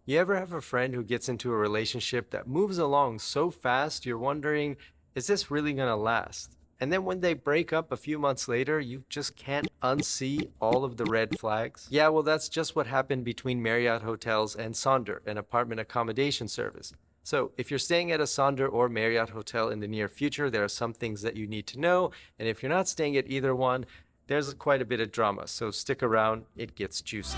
You ever have a friend who gets into a relationship that moves along so fast you're wondering, is this really going to last? And then when they break up a few months later, you just can't unsee all of the red flags? Yeah, well, that's just what happened between Marriott Hotels and Sonder, an apartment accommodation service. So, if you're staying at a Sonder or Marriott hotel in the near future, there are some things that you need to know. And if you're not staying at either one, there's quite a bit of drama. So, stick around, it gets juicy.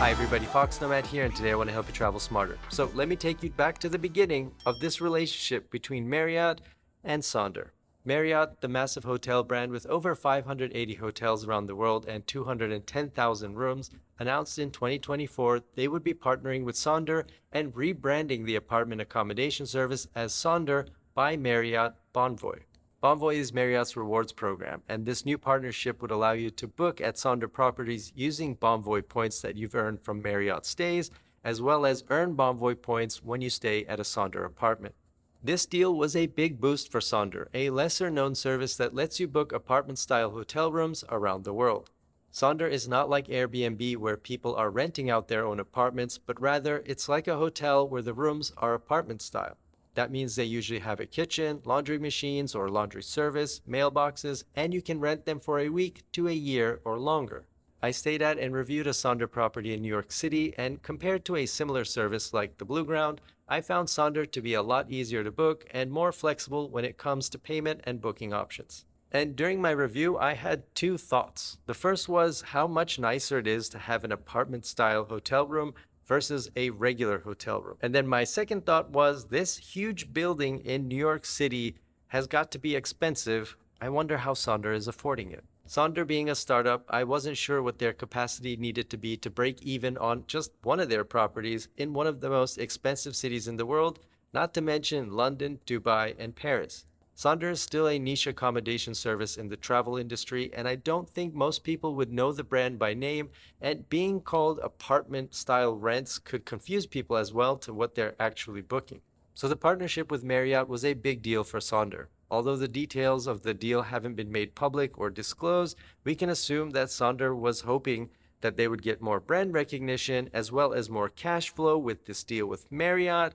Hi everybody, foXnoMad here, and today I want to help you travel smarter. So let me take you back to the beginning of this relationship between Marriott and Sonder. Marriott, the massive hotel brand with over 580 hotels around the world and 210,000 rooms, announced in 2024 they would be partnering with Sonder and rebranding the apartment accommodation service as Sonder by Marriott Bonvoy. Bonvoy is Marriott's rewards program, and this new partnership would allow you to book at Sonder properties using Bonvoy points that you've earned from Marriott stays, as well as earn Bonvoy points when you stay at a Sonder apartment. This deal was a big boost for Sonder, a lesser-known service that lets you book apartment-style hotel rooms around the world. Sonder is not like Airbnb where people are renting out their own apartments, but rather it's like a hotel where the rooms are apartment-style. That means they usually have a kitchen, laundry machines or laundry service, mailboxes, and you can rent them for a week to a year or longer. I stayed at and reviewed a Sonder property in New York City, and compared to a similar service like the Blue Ground, I found Sonder to be a lot easier to book and more flexible when it comes to payment and booking options. And during my review, I had two thoughts. The first was how much nicer it is to have an apartment-style hotel room versus a regular hotel room. And then my second thought was this huge building in New York City has got to be expensive. I wonder how Sonder is affording it. Sonder being a startup, I wasn't sure what their capacity needed to be to break even on just one of their properties in one of the most expensive cities in the world, not to mention London, Dubai, and Paris. Sonder is still a niche accommodation service in the travel industry, and I don't think most people would know the brand by name, and being called apartment-style rents could confuse people as well to what they're actually booking. So the partnership with Marriott was a big deal for Sonder. Although the details of the deal haven't been made public or disclosed, we can assume that Sonder was hoping that they would get more brand recognition as well as more cash flow with this deal with Marriott,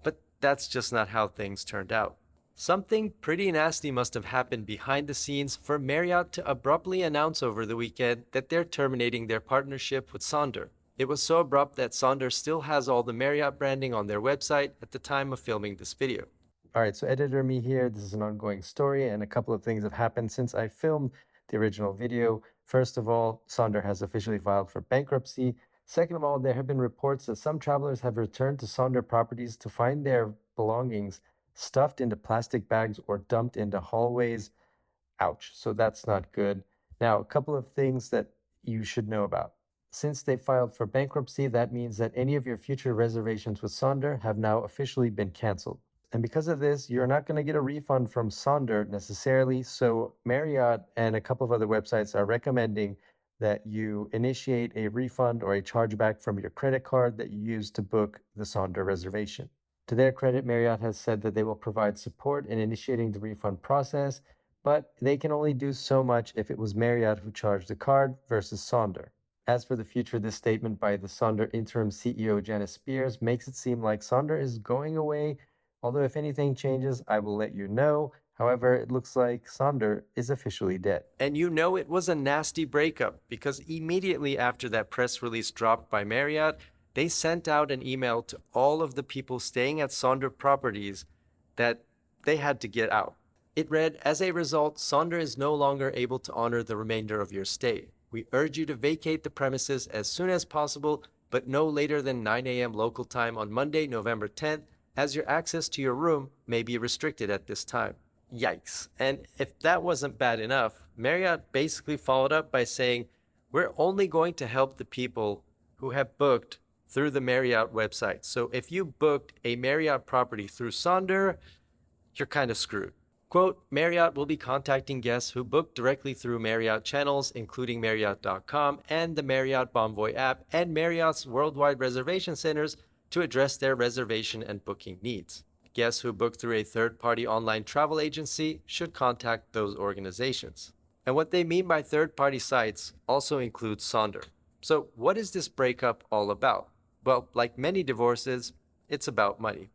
but that's just not how things turned out. Something pretty nasty must have happened behind the scenes for Marriott to abruptly announce over the weekend that they're terminating their partnership with Sonder. It was so abrupt that Sonder still has all the Marriott branding on their website at the time of filming this video. All right, so editor me here. This is an ongoing story, and a couple of things have happened since I filmed the original video. First of all, Sonder has officially filed for bankruptcy. Second of all, there have been reports that some travelers have returned to Sonder properties to find their belongings stuffed into plastic bags or dumped into hallways. Ouch. So that's not good. Now, a couple of things that you should know about. Since they filed for bankruptcy, that means that any of your future reservations with Sonder have now officially been canceled. And because of this, you're not going to get a refund from Sonder necessarily. So Marriott and a couple of other websites are recommending that you initiate a refund or a chargeback from your credit card that you used to book the Sonder reservation. To their credit, Marriott has said that they will provide support in initiating the refund process, but they can only do so much if it was Marriott who charged the card versus Sonder. As for the future, this statement by the Sonder interim CEO Janice Spears makes it seem like Sonder is going away, although if anything changes, I will let you know. However, it looks like Sonder is officially dead. And you know it was a nasty breakup because immediately after that press release dropped by Marriott, they sent out an email to all of the people staying at Sonder properties that they had to get out. It read, as a result, Sonder is no longer able to honor the remainder of your stay. We urge you to vacate the premises as soon as possible, but no later than 9 a.m. local time on Monday, November 10th, as your access to your room may be restricted at this time. Yikes. And if that wasn't bad enough, Marriott basically followed up by saying, we're only going to help the people who have booked through the Marriott website. So if you booked a Marriott property through Sonder, you're kind of screwed. Quote, Marriott will be contacting guests who book directly through Marriott channels, including Marriott.com and the Marriott Bonvoy app and Marriott's worldwide reservation centers to address their reservation and booking needs. Guests who book through a third-party online travel agency should contact those organizations. And what they mean by third-party sites also includes Sonder. So, what is this breakup all about? Well, like many divorces, it's about money.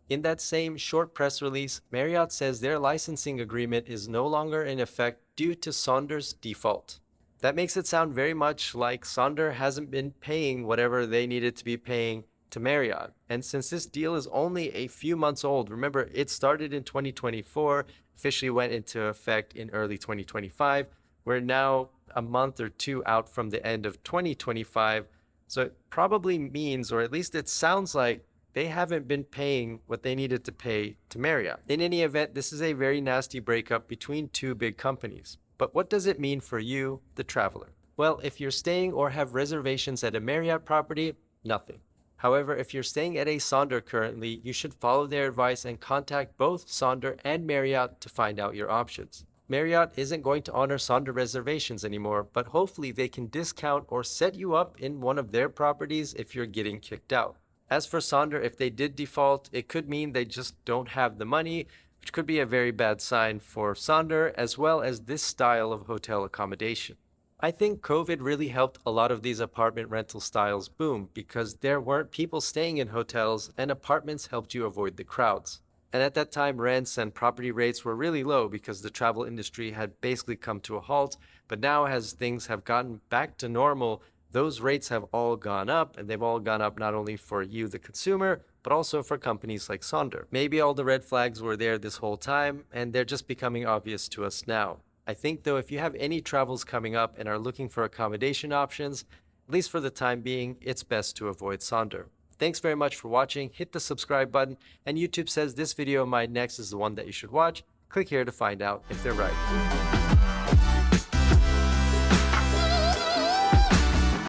In that same short press release, Marriott says their licensing agreement is no longer in effect due to Sonder's default. That makes it sound very much like Sonder hasn't been paying whatever they needed to be paying to Marriott. And since this deal is only a few months old, remember it started in 2024, officially went into effect in early 2025. We're now a month or two out from the end of 2025. So it probably means, or at least it sounds like, they haven't been paying what they needed to pay to Marriott. In any event, this is a very nasty breakup between two big companies. But what does it mean for you, the traveler? Well, if you're staying or have reservations at a Marriott property, nothing. However, if you're staying at a Sonder currently, you should follow their advice and contact both Sonder and Marriott to find out your options. Marriott isn't going to honor Sonder reservations anymore, but hopefully they can discount or set you up in one of their properties if you're getting kicked out. As for Sonder, if they did default, it could mean they just don't have the money, which could be a very bad sign for Sonder as well as this style of hotel accommodation. I think COVID really helped a lot of these apartment rental styles boom because there weren't people staying in hotels and apartments helped you avoid the crowds. And at that time, rents and property rates were really low because the travel industry had basically come to a halt. But now, as things have gotten back to normal, those rates have all gone up, and they've all gone up not only for you, the consumer, but also for companies like Sonder. Maybe all the red flags were there this whole time, and they're just becoming obvious to us now. I think, though, if you have any travels coming up and are looking for accommodation options, at least for the time being, it's best to avoid Sonder. Thanks very much for watching. Hit the subscribe button, and YouTube says this video of mine next is the one that you should watch. Click here to find out if they're right.